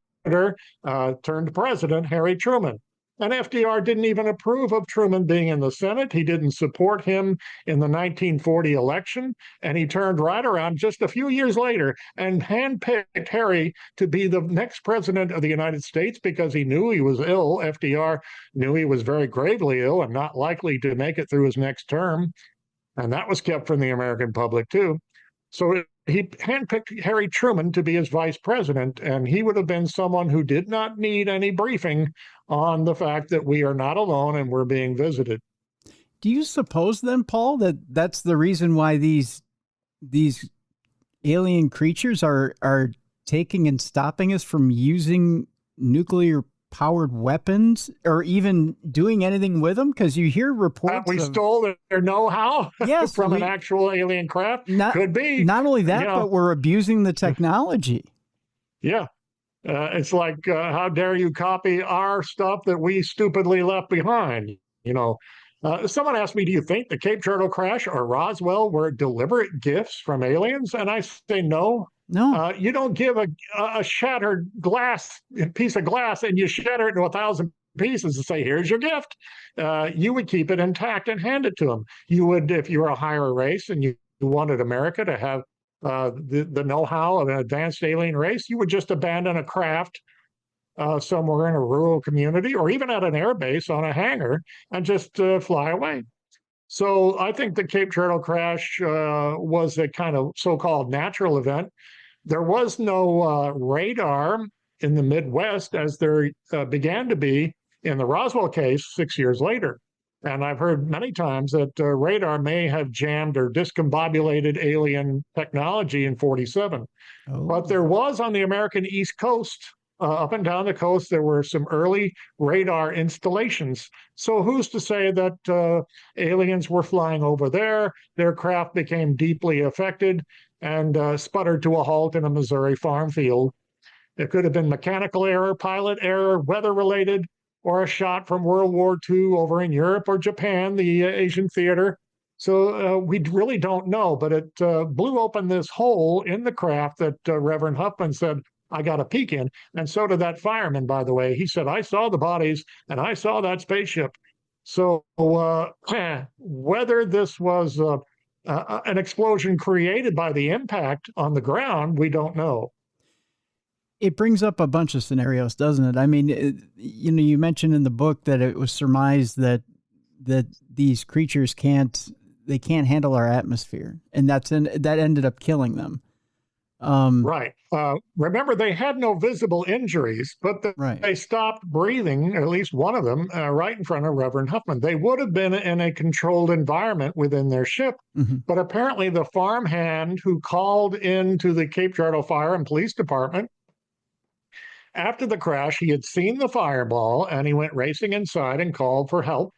turned president, Harry Truman. And FDR didn't even approve of Truman being in the Senate. He didn't support him in the 1940 election. And he turned right around just a few years later and handpicked Harry to be the next president of the United States because he knew he was ill. FDR knew he was very gravely ill and not likely to make it through his next term. And that was kept from the American public, too. So he handpicked Harry Truman to be his vice president, and he would have been someone who did not need any briefing on the fact that we are not alone and we're being visited. Do you suppose then, Paul, that that's the reason why these alien creatures are taking and stopping us from using nuclear powered weapons or even doing anything with them? Because you hear reports we stole their know-how from an actual alien craft. Could be. Not only that, but we're abusing the technology. Yeah. It's like, how dare you copy our stuff that we stupidly left behind? Someone asked me, do you think the Cape Girardeau crash or Roswell were deliberate gifts from aliens? And I say no. No, you don't give a shattered piece of glass and you shatter it into 1,000 pieces and say, here's your gift. You would keep it intact and hand it to them. You would, if you were a higher race and you wanted America to have the know-how of an advanced alien race, you would just abandon a craft somewhere in a rural community or even at an air base on a hangar and just fly away. So I think the Cape Girardeau crash was a kind of so-called natural event. There was no radar in the Midwest as there began to be in the Roswell case 6 years later. And I've heard many times that radar may have jammed or discombobulated alien technology in 47. Oh. But there was on the American East Coast, up and down the coast, there were some early radar installations. So who's to say that aliens were flying over there, their craft became deeply affected and sputtered to a halt in a Missouri farm field? It could have been mechanical error, pilot error, weather-related, or a shot from World War II over in Europe or Japan, the Asian theater. So we really don't know, but it blew open this hole in the craft that Reverend Huffman said, I got a peek in. And so did that fireman, by the way. He said, I saw the bodies and I saw that spaceship. So whether this was an explosion created by the impact on the ground, we don't know. It brings up a bunch of scenarios, doesn't it? I mean, you mentioned in the book that it was surmised that these creatures can't they can't handle our atmosphere, and that ended up killing them. Right. Remember, they had no visible injuries, but Right. they stopped breathing, at least one of them, right in front of Reverend Huffman. They would have been in a controlled environment within their ship, but apparently the farmhand who called into the Cape Girardeau Fire and Police Department after the crash, he had seen the fireball and he went racing inside and called for help.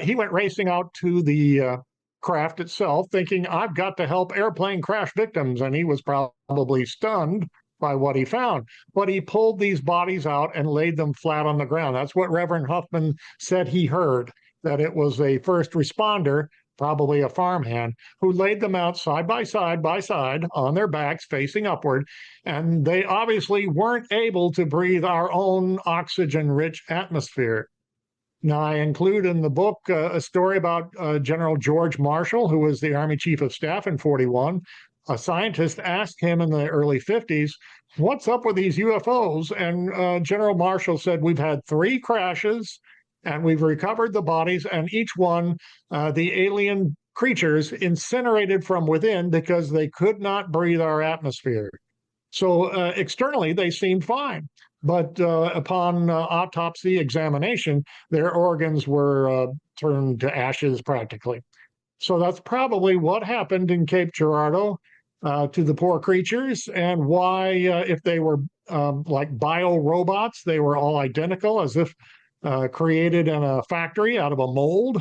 He went racing out to the craft itself, thinking, I've got to help airplane crash victims. And he was probably stunned by what he found. But he pulled these bodies out and laid them flat on the ground. That's what Reverend Huffman said he heard, that it was a first responder, probably a farmhand, who laid them out side by side on their backs facing upward. And they obviously weren't able to breathe our own oxygen-rich atmosphere. Now, I include in the book a story about General George Marshall, who was the Army Chief of Staff in 41. A scientist asked him in the early 50s, what's up with these UFOs? And General Marshall said, we've had 3 crashes and we've recovered the bodies, and each one, the alien creatures incinerated from within because they could not breathe our atmosphere. So externally, they seemed fine. But upon autopsy examination, their organs were turned to ashes practically. So that's probably what happened in Cape Girardeau to the poor creatures, and why, if they were like bio-robots, they were all identical, as if created in a factory out of a mold.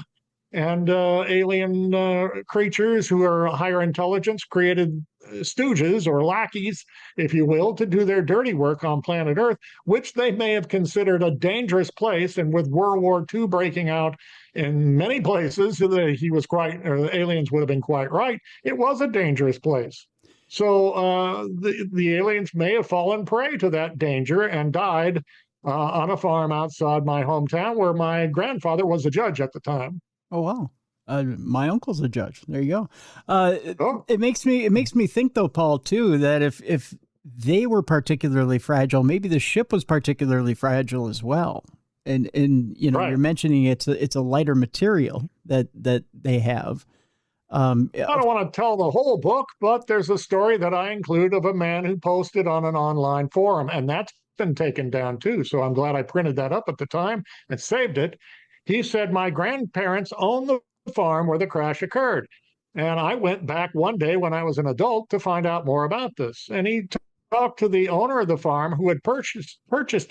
And alien creatures who are higher intelligence created stooges or lackeys, if you will, to do their dirty work on planet Earth, which they may have considered a dangerous place. And with World War II breaking out in many places, the aliens would have been quite right. It was a dangerous place. So the aliens may have fallen prey to that danger and died on a farm outside my hometown, where my grandfather was a judge at the time. Oh, wow. My uncle's a judge. There you go. It makes me think, though, Paul, too, that if they were particularly fragile, maybe the ship was particularly fragile as well. And you know, right. You're mentioning it's a lighter material that they have. I don't want to tell the whole book, but there's a story that I include of a man who posted on an online forum, and that's been taken down too. So I'm glad I printed that up at the time and saved it. He said, my grandparents owned the farm where the crash occurred. And I went back one day when I was an adult to find out more about this. And he talked to the owner of the farm, who had purchased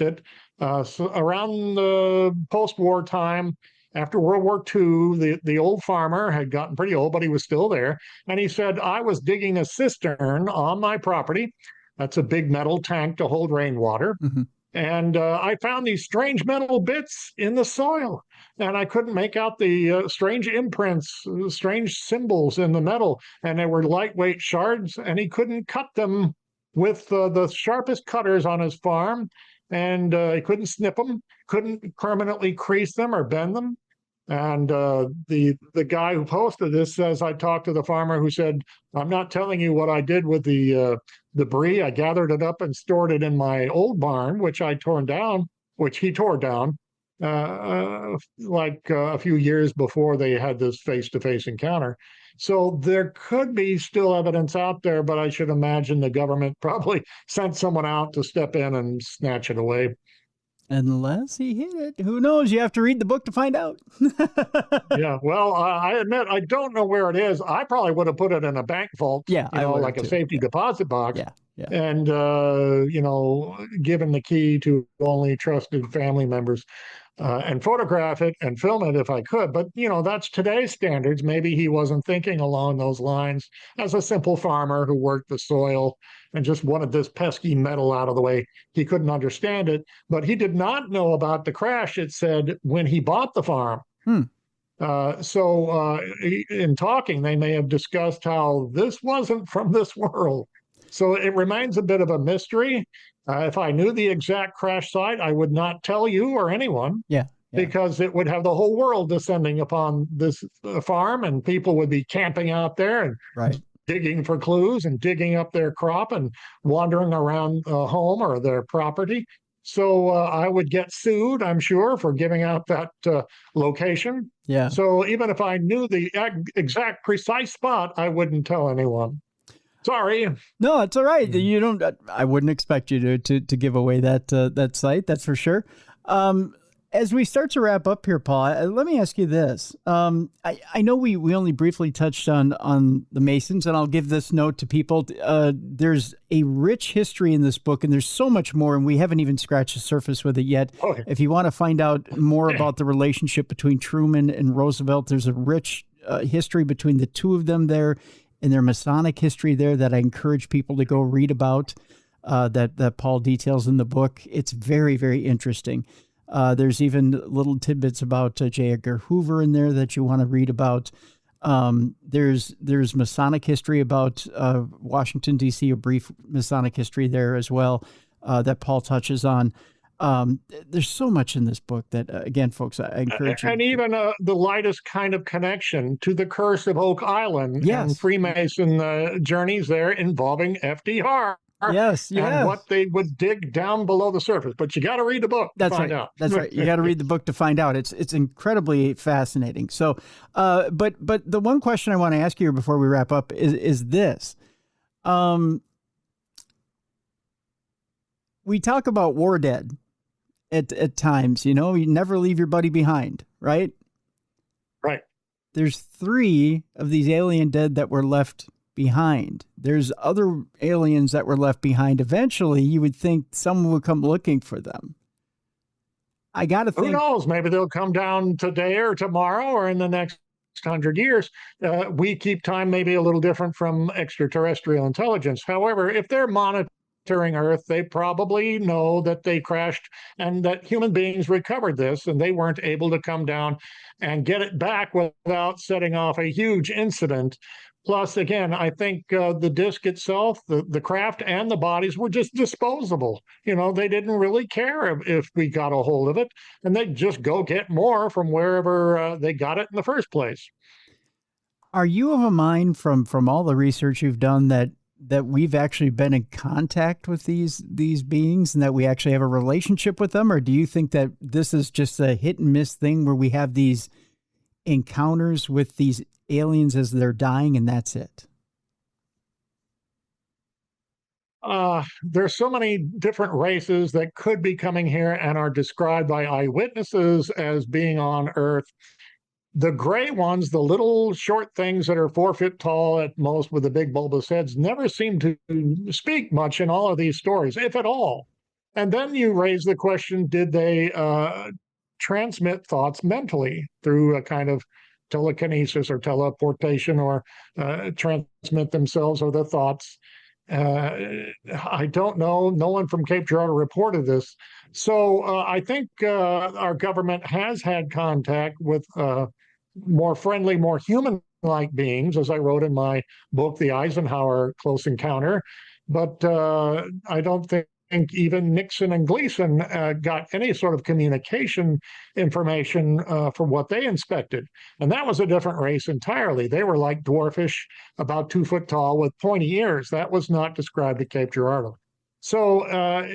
it around the post-war time. After World War II, the old farmer had gotten pretty old, but he was still there. And he said, I was digging a cistern on my property. That's a big metal tank to hold rainwater. Mm-hmm. And I found these strange metal bits in the soil, and I couldn't make out the strange imprints, strange symbols in the metal, and they were lightweight shards, and he couldn't cut them with the sharpest cutters on his farm, and he couldn't snip them, couldn't permanently crease them or bend them. And the guy who posted this says, I talked to the farmer who said, I'm not telling you what I did with the debris. I gathered it up and stored it in my old barn, which he tore down, a few years before they had this face-to-face encounter. So there could be still evidence out there, but I should imagine the government probably sent someone out to step in and snatch it away. Unless he hid it. Who knows? You have to read the book to find out. Yeah, well, I admit, I don't know where it is. I probably would have put it in a bank vault, like a safety deposit box. Yeah. And, given the key to only trusted family members, and photograph it and film it if I could. But, that's today's standards. Maybe he wasn't thinking along those lines as a simple farmer who worked the soil and just wanted this pesky metal out of the way. He couldn't understand it, but he did not know about the crash, it said, when he bought the farm. So in talking, they may have discussed how this wasn't from this world. So it remains a bit of a mystery. If I knew the exact crash site, I would not tell you or anyone. Yeah. Because it would have the whole world descending upon this farm, and people would be camping out there and digging for clues and digging up their crop and wandering around home or their property. So I would get sued, I'm sure, for giving out that location. Yeah. So even if I knew the exact precise spot, I wouldn't tell anyone. Sorry. No, it's all right. You don't. I wouldn't expect you to give away that site. That's for sure. As we start to wrap up here, Paul, let me ask you this. I know we only briefly touched on the Masons, and I'll give this note to people. There's a rich history in this book, and there's so much more, and we haven't even scratched the surface with it yet. Okay. If you want to find out more about the relationship between Truman and Roosevelt, there's a rich history between the two of them there, and their Masonic history there that I encourage people to go read about, that Paul details in the book. It's very, very interesting. There's even little tidbits about J. Edgar Hoover in there that you want to read about. There's Masonic history about Washington, D.C., a brief Masonic history there as well that Paul touches on. There's so much in this book that, again, folks, I encourage you. And even the lightest kind of connection to the Curse of Oak Island and Freemason journeys there involving FDR. Yes, and what they would dig down below the surface. But you got to read the book to find out. That's right. You got to read the book to find out. It's incredibly fascinating. So, but the one question I want to ask you before we wrap up is this. We talk about war dead at times, you know, you never leave your buddy behind, right? Right. There's 3 of these alien dead that were left behind. There's other aliens that were left behind. Eventually, you would think someone would come looking for them. I got to think. Who knows? Maybe they'll come down today or tomorrow or in the next 100 years. We keep time maybe a little different from extraterrestrial intelligence. However, if they're monitoring Earth, they probably know that they crashed and that human beings recovered this and they weren't able to come down and get it back without setting off a huge incident. Plus, again, I think the disc itself, the craft and the bodies were just disposable. You know, they didn't really care if we got a hold of it, and they'd just go get more from wherever they got it in the first place. Are you of a mind from all the research you've done that we've actually been in contact with these beings and that we actually have a relationship with them? Or do you think that this is just a hit and miss thing where we have these encounters with these aliens as they're dying and that's it? There's so many different races that could be coming here and are described by eyewitnesses as being on Earth. The gray ones, the little short things that are 4 feet tall at most with the big bulbous heads, never seem to speak much in all of these stories, if at all. And then you raise the question, did they transmit thoughts mentally through a kind of telekinesis or teleportation, or transmit themselves or their thoughts? I don't know. No one from Cape Girardeau reported this. So I think our government has had contact with more friendly, more human-like beings, as I wrote in my book, The Eisenhower Close Encounter. But I don't think even Nixon and Gleason got any sort of communication information from what they inspected. And that was a different race entirely. They were like dwarfish, about 2 foot tall with pointy ears. That was not described at Cape Girardeau. So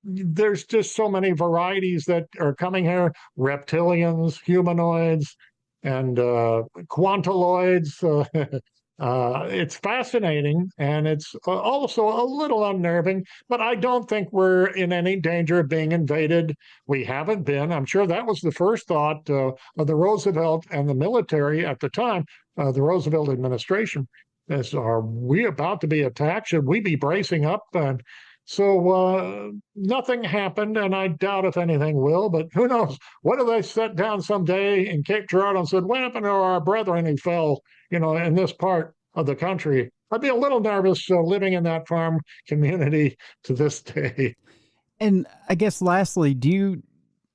there's just so many varieties that are coming here: reptilians, humanoids, and quantaloids. It's fascinating, and it's also a little unnerving, but I don't think we're in any danger of being invaded. We haven't been. I'm sure that was the first thought of the Roosevelt and the military at the time, the Roosevelt administration, is, are we about to be attacked? Should we be bracing up? And so nothing happened, and I doubt if anything will, but who knows? What if they sat down someday in Cape Girardeau and said, what happened to our brethren who fell, in this part of the country? I'd be a little nervous living in that farm community to this day. And I guess lastly,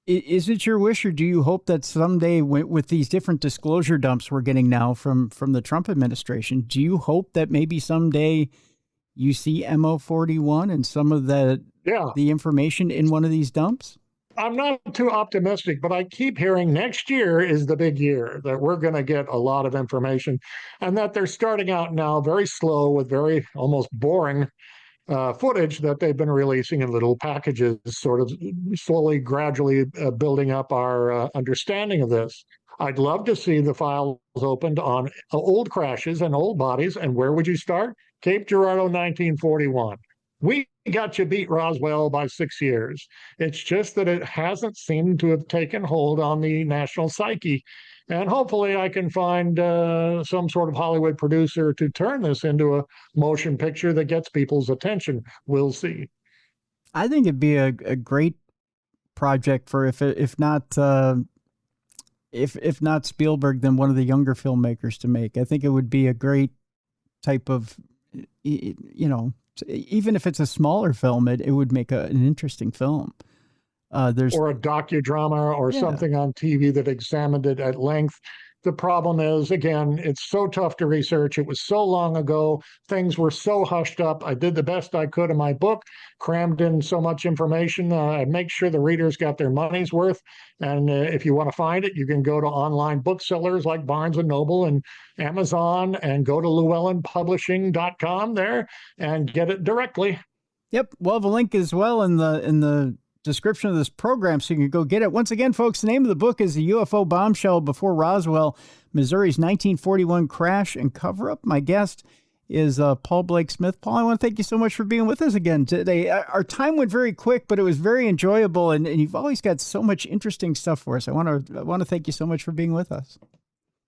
is it your wish, or do you hope that someday with these different disclosure dumps we're getting now from the Trump administration, do you hope that maybe someday you see MO41 and some of the information in one of these dumps? I'm not too optimistic, but I keep hearing next year is the big year, that we're going to get a lot of information, and that they're starting out now very slow with very almost boring footage that they've been releasing in little packages, sort of slowly, gradually building up our understanding of this. I'd love to see the files opened on old crashes and old bodies. And where would you start? Cape Girardeau, 1941. We got you beat Roswell by 6 years. It's just that it hasn't seemed to have taken hold on the national psyche. And hopefully I can find some sort of Hollywood producer to turn this into a motion picture that gets people's attention. We'll see. I think it'd be a great project for if not Spielberg, then one of the younger filmmakers to make. I think it would be a great type of, even if it's a smaller film, it would make an interesting film. Or a docudrama or something on TV that examined it at length. The problem is, again, it's so tough to research. It was so long ago. Things were so hushed up. I did the best I could in my book, crammed in so much information. I make sure the readers got their money's worth. And if you want to find it, you can go to online booksellers like Barnes & Noble and Amazon, and go to llewellynpublishing.com there and get it directly. Yep. We'll have a link as well in the description of this program, so you can go get it. Once again, folks, the name of the book is The UFO Bombshell Before Roswell, Missouri's 1941 Crash and Coverup. My guest is Paul Blake Smith. Paul, I want to thank you so much for being with us again today. Our time went very quick, but it was very enjoyable, and you've always got so much interesting stuff for us. I want to thank you so much for being with us.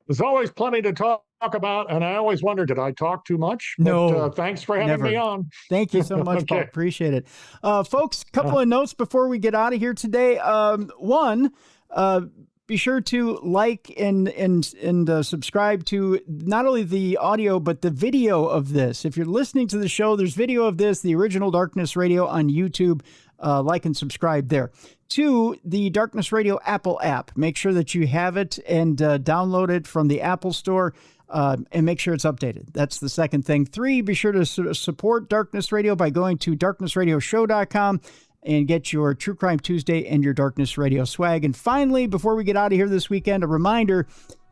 There's always plenty to talk about, and I always wonder, did I talk too much? No, but, thanks for having me on. Thank you so much, Paul. Appreciate it. Folks, a couple of notes before we get out of here today. One, be sure to like and subscribe to not only the audio, but the video of this. If you're listening to the show, there's video of this, the original Darkness Radio on YouTube. Like and subscribe there. 2, the Darkness Radio Apple app. Make sure that you have it and download it from the Apple Store, and make sure it's updated. That's the second thing. 3, be sure to support Darkness Radio by going to darknessradioshow.com and get your True Crime Tuesday and your Darkness Radio swag. And finally, before we get out of here this weekend, a reminder,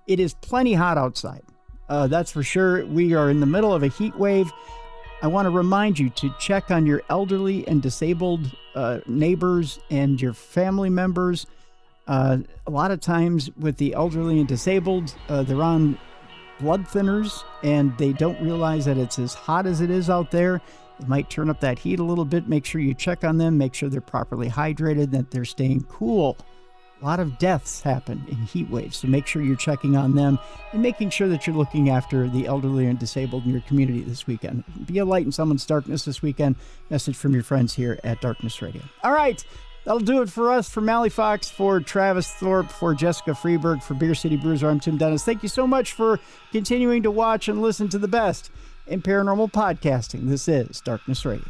it is plenty hot outside. That's for sure. We are in the middle of a heat wave. I want to remind you to check on your elderly and disabled neighbors and your family members. A lot of times with the elderly and disabled, they're on blood thinners and they don't realize that it's as hot as it is out there. It might turn up that heat a little bit. Make sure you check on them. Make sure they're properly hydrated, that they're staying cool. A lot of deaths happen in heat waves, so make sure you're checking on them and making sure that you're looking after the elderly and disabled in your community this weekend. Be a light in someone's darkness this weekend. Message from your friends here at Darkness Radio. All right, that'll do it for us. For Mally Fox, for Travis Thorpe, for Jessica Freeberg, for Beer City Bruiser, I'm Tim Dennis. Thank you so much for continuing to watch and listen to the best in paranormal podcasting. This is Darkness Radio.